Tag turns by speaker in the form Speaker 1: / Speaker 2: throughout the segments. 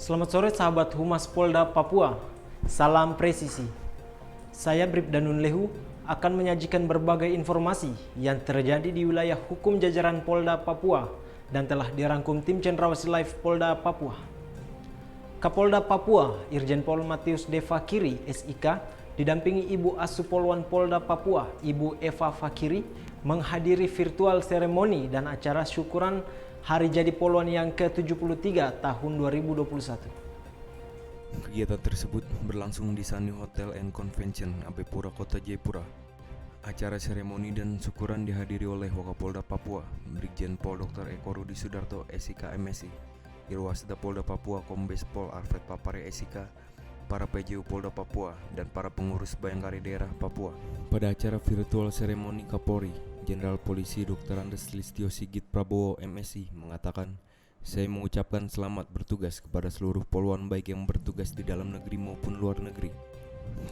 Speaker 1: Selamat sore sahabat Humas Polda Papua. Salam presisi. Saya Bribda Nun Lehu akan menyajikan berbagai informasi yang terjadi di wilayah hukum jajaran Polda Papua dan telah dirangkum tim Cendrawasih Live Polda Papua. Kapolda Papua, Irjen Pol Matius D. Fakiri, SIK, didampingi Ibu Asuh Poluan Polda Papua, Ibu Eva Fakiri, menghadiri virtual seremoni dan acara syukuran Hari Jadi Poluan yang ke-73 tahun 2021.
Speaker 2: Kegiatan tersebut berlangsung di Sunny Hotel and Convention, Abepura, Kota Jayapura. Acara seremoni dan syukuran dihadiri oleh Wakapolda Papua, Brigjen Pol Dr. Eko Rudi Sudarto, SIK MSI, Irwasda Polda Papua, Kombes Pol Alfred Papare, SIK, para PJU Polda Papua, dan para pengurus Bayangkari Daerah Papua. Pada acara virtual seremoni, Kapolri, Jenderal Polisi Dr. Andes Listio Sigit Prabowo, MSI, mengatakan, "Saya mengucapkan selamat bertugas kepada seluruh poluan baik yang bertugas di dalam negeri maupun luar negeri.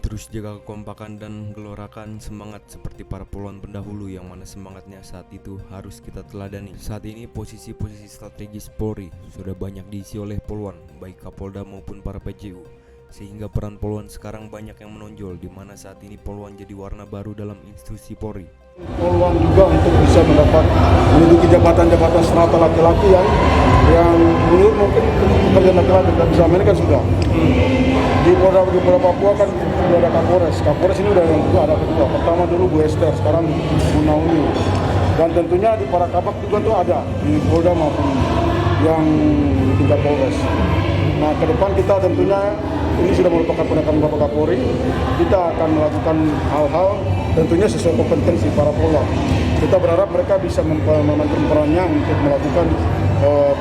Speaker 2: Terus jaga kekompakan dan gelorakan semangat seperti para poluan pendahulu yang mana semangatnya saat itu harus kita teladani. Saat ini posisi-posisi strategis Polri sudah banyak diisi oleh poluan, baik Kapolda maupun para PJU. Sehingga peran poluan sekarang banyak yang menonjol, di mana saat ini poluan jadi warna baru dalam institusi Polri.
Speaker 3: Poluan juga untuk bisa menduduki jabatan-jabatan serata laki-laki yang menurut mungkin pekerjaan laki-laki tidak bisa, ini kan sudah. Di Polda Papua kan sudah ada Kapolres. Kapolres ini udah yang kedua, ada kedua. Pertama dulu Bu Esther, sekarang Bu Nauni. Dan tentunya di para kabak juga tuh ada di Polda maupun yang di tingkat Polres. Nah, ke depan kita tentunya ini sudah merupakan penekanan Bapak Kapolri. Kita akan melakukan hal-hal tentunya sesuai kompetensi para poluan. Kita berharap mereka bisa memainkan perannya untuk melakukan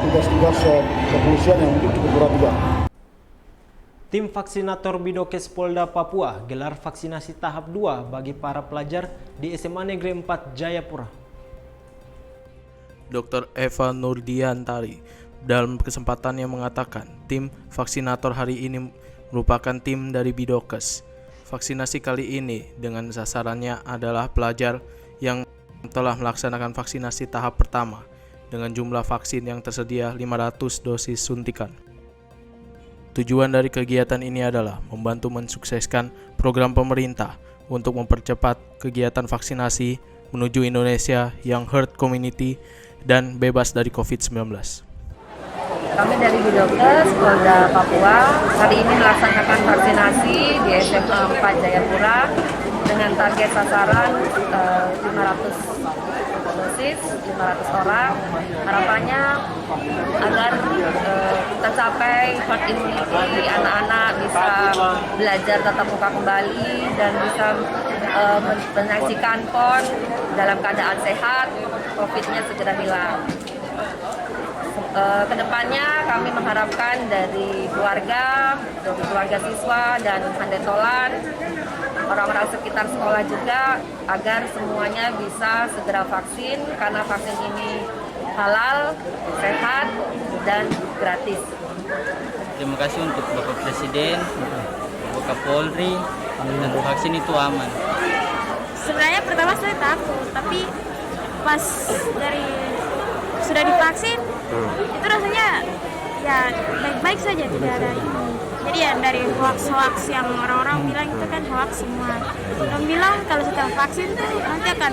Speaker 3: tugas-tugas kepolisian yang mungkin cukup berat juga.
Speaker 1: Tim vaksinator Bidokes Polda Papua gelar vaksinasi tahap 2 bagi para pelajar di SMA Negeri 4 Jayapura.
Speaker 4: Dr. Eva Nurdiantari dalam kesempatannya mengatakan tim vaksinator hari ini merupakan tim dari Bidokes. Vaksinasi kali ini dengan sasarannya adalah pelajar yang telah melaksanakan vaksinasi tahap pertama dengan jumlah vaksin yang tersedia 500 dosis suntikan. Tujuan dari kegiatan ini adalah membantu mensukseskan program pemerintah untuk mempercepat kegiatan vaksinasi menuju Indonesia yang herd community dan bebas dari COVID-19.
Speaker 5: Kami dari Bidokes Polda Papua hari ini melaksanakan vaksinasi di SMA 4 Jayapura dengan target sasaran 500 dosis, 500 orang. Harapannya agar kita capai herd immunity, anak-anak bisa belajar tatap muka kembali dan bisa menyaksikan PON dalam keadaan sehat, COVID-nya segera hilang. Kedepannya kami mengharapkan dari keluarga siswa dan handetolan, orang-orang sekitar sekolah juga agar semuanya bisa segera vaksin karena vaksin ini halal, sehat, dan gratis.
Speaker 6: Terima kasih untuk Bapak Presiden, Bapak Kapolri, dan vaksin itu aman.
Speaker 7: Sebenarnya pertama saya takut, tapi pas sudah divaksin, itu rasanya ya baik-baik saja, tidak ada ini. Jadi ya dari hoax yang orang-orang bilang itu kan hoax semua. Orang bilang kalau setelah vaksin tuh nanti akan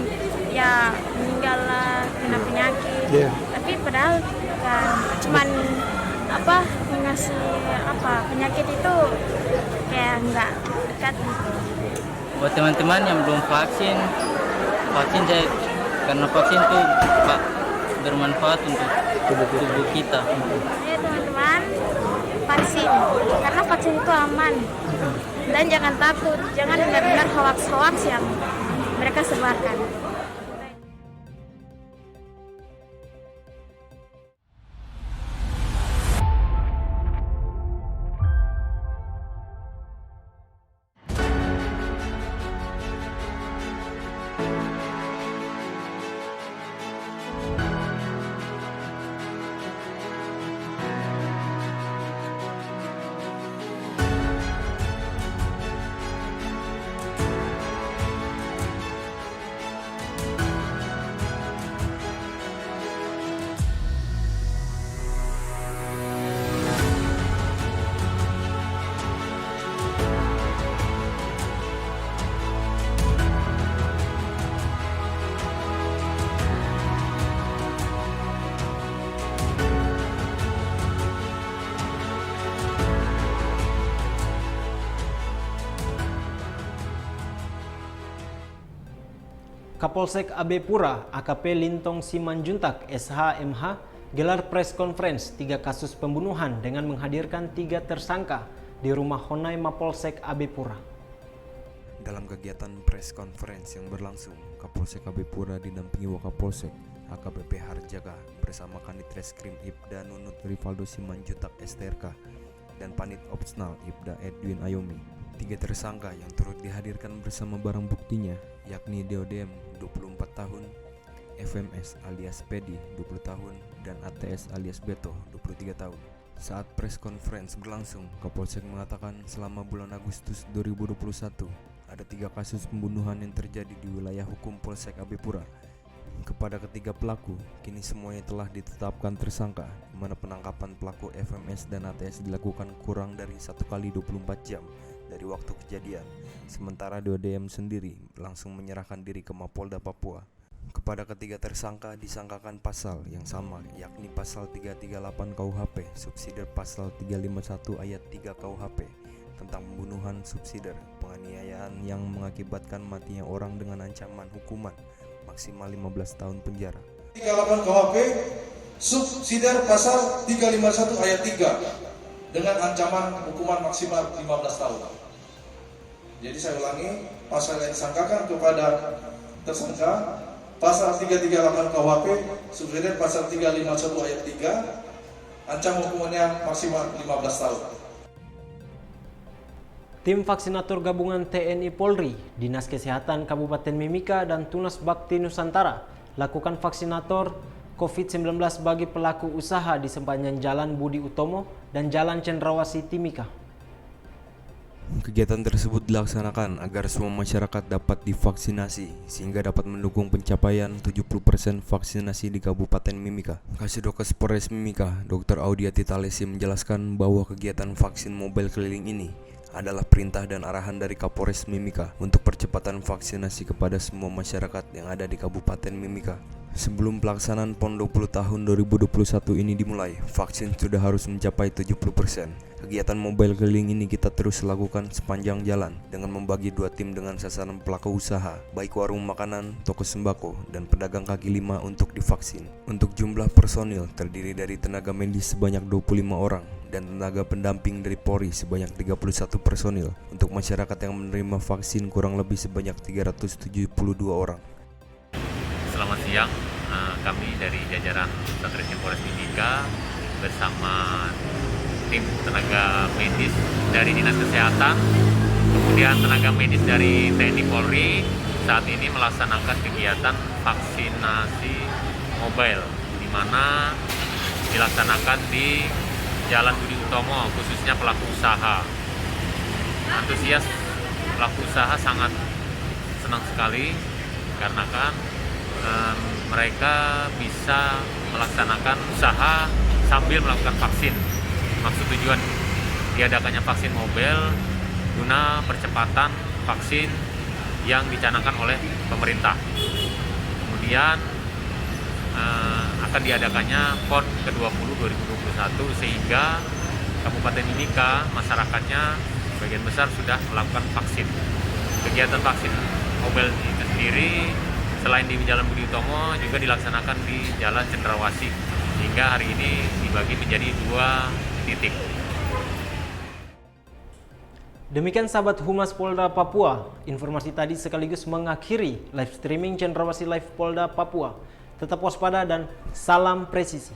Speaker 7: ya meninggal lah, kena penyakit. Tapi padahal kan cuman ngasih penyakit itu kayak nggak dekat gitu.
Speaker 6: Buat teman-teman yang belum vaksin saya karena vaksin itu bermanfaat untuk tubuh kita.
Speaker 7: Ya teman-teman, vaksin karena vaksin itu aman dan jangan takut, jangan dengar hoax yang mereka sebarkan.
Speaker 1: Kapolsek AB Pura AKP Lintong Simanjuntak SH.MH gelar press conference 3 kasus pembunuhan dengan menghadirkan 3 tersangka di rumah Honai Mapolsek AB Pura.
Speaker 2: Dalam kegiatan press conference yang berlangsung, Kapolsek AB Pura didampingi Wakapolsek AKBP Harjaga bersama Kanit Reskrim Ibda Nunut Rivaldo Simanjuntak STRK dan Panit Opsnal Ibda Edwin Ayomi. 3 tersangka yang turut dihadirkan bersama barang buktinya yakni DODM 24 tahun, FMS alias Pedi 20 tahun, dan ATS alias Beto 23 tahun. Saat press conference berlangsung, Kapolsek mengatakan selama bulan Agustus 2021 ada 3 kasus pembunuhan yang terjadi di wilayah hukum Polsek AB Pura. Kepada ketiga pelaku, kini semuanya telah ditetapkan tersangka, di mana penangkapan pelaku FMS dan ATS dilakukan kurang dari 1 kali 24 jam dari waktu kejadian. Sementara DODM sendiri langsung menyerahkan diri ke Mapolda Papua. Kepada ketiga tersangka disangkakan pasal yang sama, yakni pasal 338 KUHP, subsidiar pasal 351 ayat 3 KUHP tentang pembunuhan subsidiar, penganiayaan yang mengakibatkan matinya orang dengan ancaman hukuman maksimal 15 tahun penjara.
Speaker 8: 338 KUHP subsidiar pasal 351 ayat 3 dengan ancaman hukuman maksimal 15 tahun. Jadi saya ulangi, pasal yang disangkakan kepada tersangka pasal 338 KUHP subsidiar pasal 351 ayat 3, ancaman hukumannya maksimal 15 tahun.
Speaker 1: Tim vaksinator gabungan TNI Polri, Dinas Kesehatan Kabupaten Mimika dan Tunas Bakti Nusantara lakukan vaksinator COVID-19 bagi pelaku usaha di sepanjang Jalan Budi Utomo dan Jalan Cendrawasih Timika.
Speaker 2: Kegiatan tersebut dilaksanakan agar semua masyarakat dapat divaksinasi sehingga dapat mendukung pencapaian 70% vaksinasi di Kabupaten Mimika. Kasidokes Polres Mimika, Dr. Audiati Talesi menjelaskan bahwa kegiatan vaksin mobile keliling ini adalah perintah dan arahan dari Kapolres Mimika untuk percepatan vaksinasi kepada semua masyarakat yang ada di Kabupaten Mimika. Sebelum pelaksanaan PON 20 tahun 2021 ini dimulai, vaksin sudah harus mencapai 70%. Kegiatan mobile keliling ini kita terus lakukan sepanjang jalan dengan membagi 2 tim dengan sasaran pelaku usaha, baik warung makanan, toko sembako, dan pedagang kaki lima untuk divaksin. Untuk jumlah personil terdiri dari tenaga medis sebanyak 25 orang dan tenaga pendamping dari Polri sebanyak 31 personil. Untuk masyarakat yang menerima vaksin kurang lebih sebanyak 372 orang.
Speaker 9: Selamat siang, kami dari jajaran Satreskrim Polres Mimika bersama tim tenaga medis dari Dinas Kesehatan, kemudian tenaga medis dari TNI Polri saat ini melaksanakan kegiatan vaksinasi mobile, di mana dilaksanakan di Jalan Budi Utomo, khususnya pelaku usaha. Antusias pelaku usaha sangat senang sekali karena kan mereka bisa melaksanakan usaha sambil melakukan vaksin. Maksud tujuan diadakannya vaksin mobile guna percepatan vaksin yang dicanangkan oleh pemerintah. Kemudian akan diadakannya PON ke-20 2021 sehingga Kabupaten Mimika masyarakatnya sebagian besar sudah melakukan vaksin. Kegiatan vaksin mobile itu sendiri selain di Jalan Budi Utomo juga dilaksanakan di Jalan Cendrawasih sehingga hari ini dibagi menjadi 2 titik.
Speaker 1: Demikian sahabat Humas Polda Papua, informasi tadi sekaligus mengakhiri live streaming Cendrawasih Live Polda Papua. Tetap waspada dan salam presisi.